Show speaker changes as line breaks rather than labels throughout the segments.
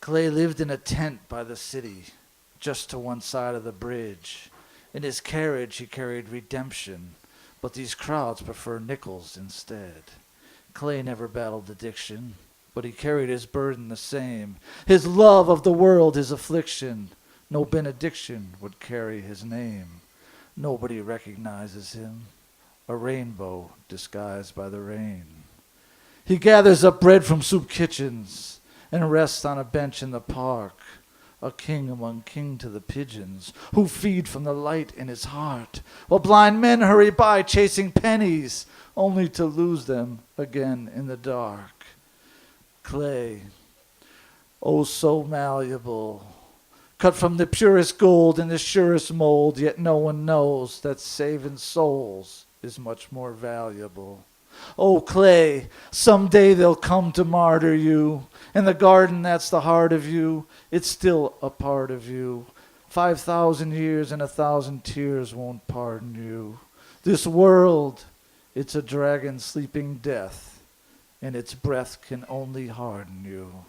Clay lived in a tent by the city, just to one side of the bridge. In his carriage he carried redemption, but these crowds prefer nickels instead. Clay never battled addiction, but he carried his burden the same. His love of the world, his affliction, no benediction would carry his name. Nobody recognizes him, a rainbow disguised by the rain. He gathers up bread from soup kitchens and rests on a bench in the park, a king among kin to the pigeons who feed from the light in his heart, while blind men hurry by chasing pennies, only to lose them again in the dark. Clay, oh so malleable, cut from the purest gold in the surest mold, yet no one knows that saving souls is much more valuable. Oh, Clay, someday they'll come to martyr you, and the garden that's the heart of you, it's still a part of you. 5,000 years and 1,000 tears won't pardon you. This world, it's a dragon sleeping death, and its breath can only harden you.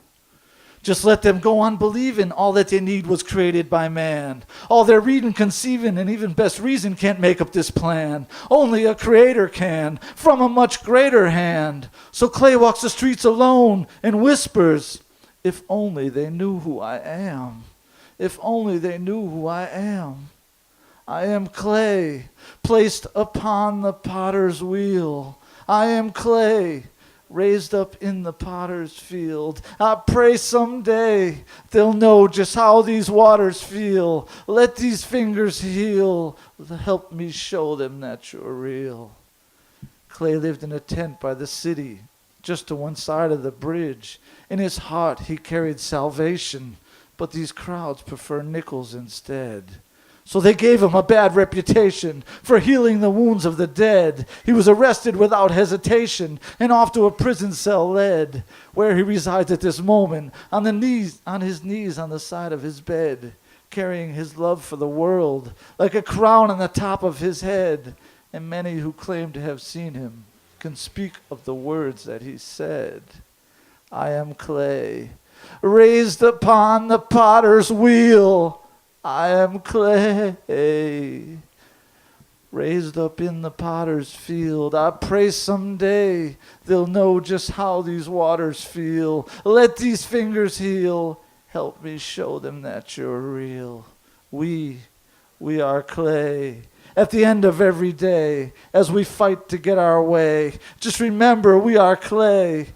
Just let them go on believing all that they need was created by man. All their reading, conceiving, and even best reason can't make up this plan. Only a creator can, from a much greater hand. So Clay walks the streets alone and whispers, if only they knew who I am. If only they knew who I am. I am clay, placed upon the potter's wheel. I am clay, raised up in the potter's field. I pray someday they'll know just how these waters feel. Let these fingers heal. Help me show them that you're real. Clay lived in a tent by the city, just to one side of the bridge. In his heart he carried salvation, but these crowds prefer nickels instead. So they gave him a bad reputation for healing the wounds of the dead. He was arrested without hesitation and off to a prison cell led, where he resides at this moment, on his knees on the side of his bed, carrying his love for the world like a crown on the top of his head. And many who claim to have seen him can speak of the words that he said. I am clay, raised upon the potter's wheel. I am clay, raised up in the potter's field. I pray someday they'll know just how these waters feel. Let these fingers heal. Help me show them that you're real. We are clay. At the end of every day, as we fight to get our way, just remember we are clay.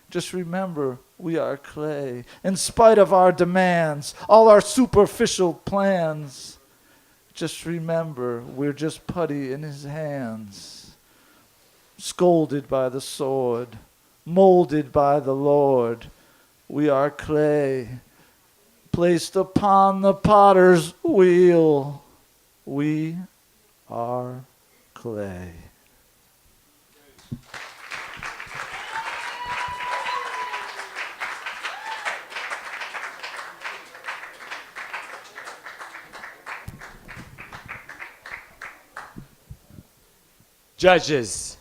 Just remember we are clay. In spite of our demands, all our superficial plans, just remember we're just putty in his hands. Scolded by the sword, molded by the Lord, we are clay. Placed upon the potter's wheel, we are clay.
Judges,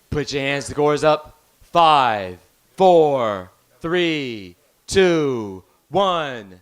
put your hands, scores up. 5, 4, 3, 2, 1.